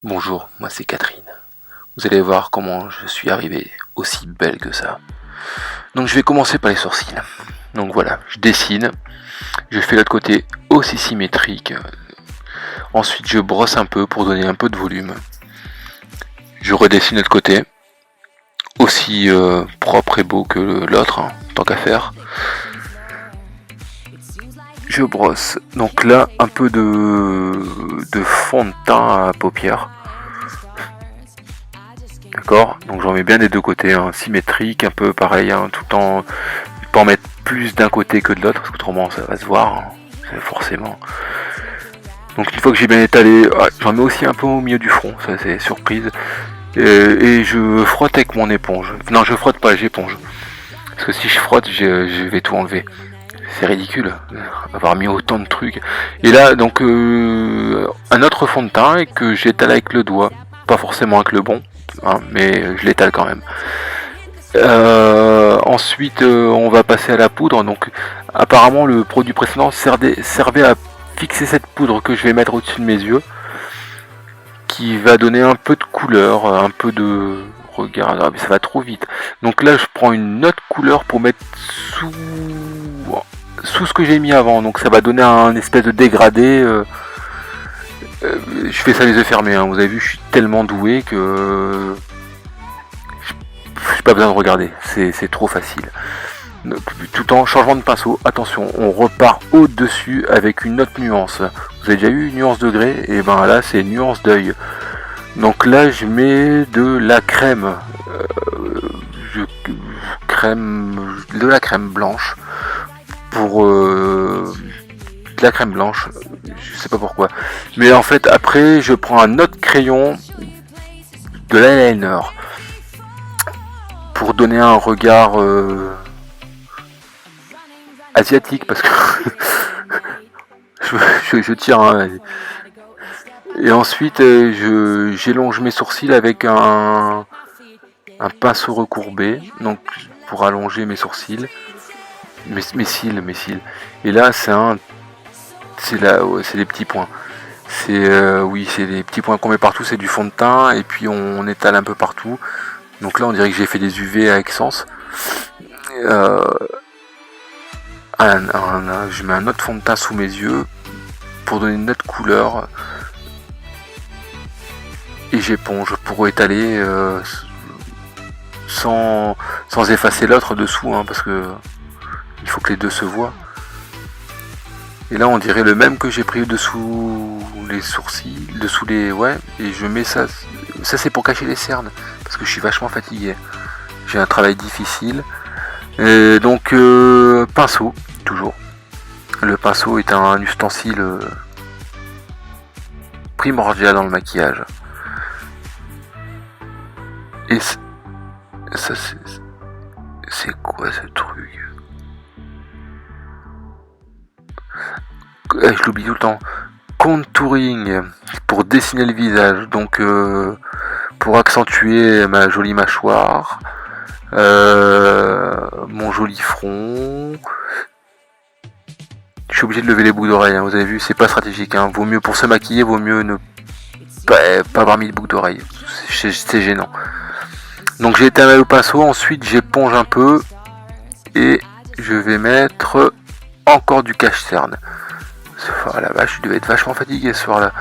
Bonjour, moi c'est Catherine. Vous allez voir comment je suis arrivée aussi belle que ça. Donc je vais commencer par les sourcils. Donc voilà, je dessine, je fais l'autre côté aussi symétrique. Ensuite je brosse un peu pour donner un peu de volume. Je redessine l'autre côté, aussi propre et beau que l'autre, hein, tant qu'à faire. Je brosse. Donc là, un peu de fond de teint à paupières. D'accord, donc j'en mets bien des deux côtés, hein, symétrique, un peu pareil, hein, tout en... Je peux en mettre plus d'un côté que de l'autre, parce qu'autrement ça va se voir, hein, forcément. Donc une fois que j'ai bien étalé, j'en mets aussi un peu au milieu du front, ça c'est surprise. Et je frotte avec mon éponge. Non, je frotte pas, j'éponge. Parce que si je frotte, je vais tout enlever. C'est ridicule, avoir mis autant de trucs. Et là, donc, un autre fond de teint et que j'étale avec le doigt. Pas forcément avec le bon, hein, mais je l'étale quand même. Ensuite, on va passer à la poudre. Donc, apparemment, le produit précédent servait à fixer cette poudre que je vais mettre au-dessus de mes yeux, qui va donner un peu de couleur, un peu de... Regarde, mais ça va trop vite. Donc là, je prends une autre couleur pour mettre sous ce que j'ai mis avant. Donc ça va donner un espèce de dégradé. Je fais ça les yeux fermés. Hein. Vous avez vu, je suis tellement doué que j'ai pas besoin de regarder. C'est trop facile. Tout en changement de pinceau, attention, on repart au-dessus avec une autre nuance. Vous avez déjà eu une nuance de grès, et ben là c'est nuance d'œil. Donc là je mets de la crème, de la crème blanche pour de la crème blanche, je sais pas pourquoi. Mais en fait après je prends un autre crayon de l'eyeliner pour donner un regard asiatique parce que je tire. Hein. Et ensuite, j'élonge mes sourcils avec un pinceau recourbé, donc pour allonger mes sourcils, mes cils. Et là, c'est des petits points. C'est des petits points qu'on met partout, c'est du fond de teint, et puis on étale un peu partout. Donc là, on dirait que j'ai fait des UV à Essence. Je mets un autre fond de teint sous mes yeux pour donner une autre couleur. Et j'éponge pour étaler sans effacer l'autre dessous, hein, parce que il faut que les deux se voient. Et là on dirait le même que j'ai pris dessous les sourcils, dessous les... Ouais, et je mets ça, c'est pour cacher les cernes, parce que je suis vachement fatigué. J'ai un travail difficile. Et donc pinceau, toujours. Le pinceau est un ustensile primordial dans le maquillage. Et ça c'est quoi ce truc? Je l'oublie tout le temps. Contouring pour dessiner le visage, donc pour accentuer ma jolie mâchoire, mon joli front. Je suis obligé de lever les boucles d'oreilles, hein, vous avez vu, c'est pas stratégique. Hein. Vaut mieux pour se maquiller, vaut mieux ne pas avoir mis de boucles d'oreilles. C'est gênant. Donc j'ai étalé le pinceau, ensuite j'éponge un peu et je vais mettre encore du cache-cerne. Oh la vache, je devais être vachement fatigué ce soir-là.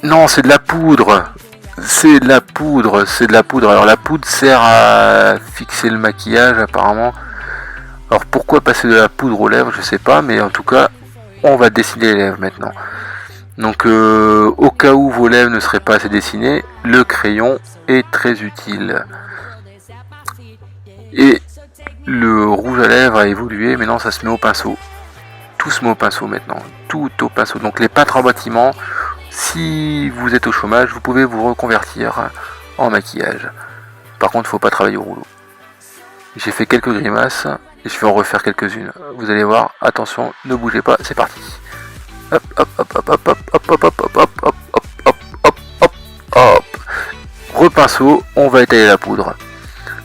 Non, c'est de la poudre. C'est de la poudre. Alors la poudre sert à fixer le maquillage apparemment. Alors pourquoi passer de la poudre aux lèvres, je sais pas, mais en tout cas, on va dessiner les lèvres maintenant. Donc au cas où vos lèvres ne seraient pas assez dessinées, le crayon est très utile. Et le rouge à lèvres a évolué, maintenant ça se met au pinceau. Tout se met au pinceau maintenant, tout au pinceau. Donc les peintres en bâtiment, si vous êtes au chômage, vous pouvez vous reconvertir en maquillage. Par contre, il ne faut pas travailler au rouleau. J'ai fait quelques grimaces et je vais en refaire quelques-unes. Vous allez voir, attention, ne bougez pas, c'est parti. Hop, hop, hop, hop, hop, hop, hop, hop, hop, hop, hop, hop, hop, hop, hop, hop. Repinceau, on va étaler la poudre.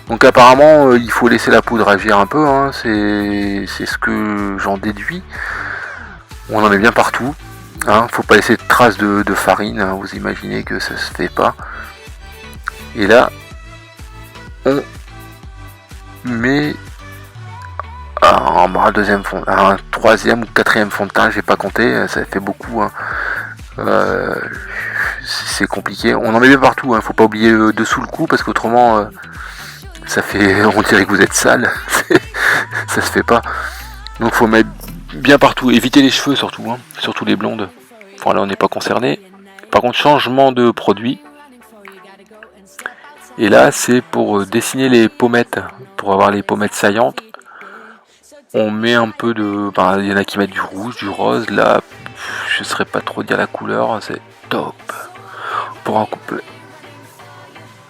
Donc apparemment, il faut laisser la poudre agir un peu, hein, c'est ce que j'en déduis. On en met bien partout. Hein, faut pas laisser de traces de farine, hein, vous imaginez que ça se fait pas. Et là, on met un deuxième fond, un troisième ou quatrième fond de teint, j'ai pas compté, ça fait beaucoup. Hein. C'est compliqué. On en met bien partout, hein. Faut pas oublier dessous le cou parce qu'autrement, ça fait, on dirait que vous êtes sale. Ça se fait pas. Donc faut mettre bien partout. Éviter les cheveux surtout, hein. Surtout les blondes. Enfin là on n'est pas concerné. Par contre changement de produit. Et là c'est pour dessiner les pommettes, pour avoir les pommettes saillantes. On met un peu de... Ben, il y en a qui mettent du rouge, du rose. Là, je ne saurais pas trop dire la couleur. C'est top. Pour un couple.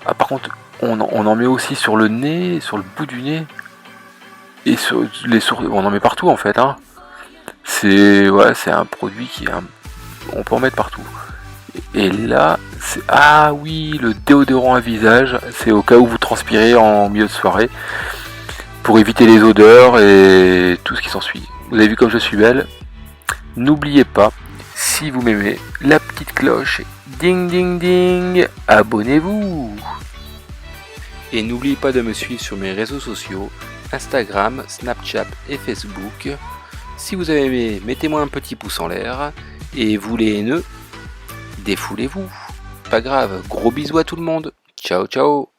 Ah, par contre, on en met aussi sur le nez, sur le bout du nez. Et sur les sourcils. On en met partout en fait. Hein. C'est un produit on peut en mettre partout. Et là, c'est... Ah oui, le déodorant à visage. C'est au cas où vous transpirez en milieu de soirée. Pour éviter les odeurs et tout ce qui s'ensuit. Vous avez vu comme je suis belle. N'oubliez pas, si vous m'aimez, la petite cloche. Ding ding ding. Abonnez-vous. Et n'oubliez pas de me suivre sur mes réseaux sociaux. Instagram, Snapchat et Facebook. Si vous avez aimé, mettez-moi un petit pouce en l'air. Et vous les haineux, défoulez-vous. Pas grave, gros bisous à tout le monde. Ciao ciao.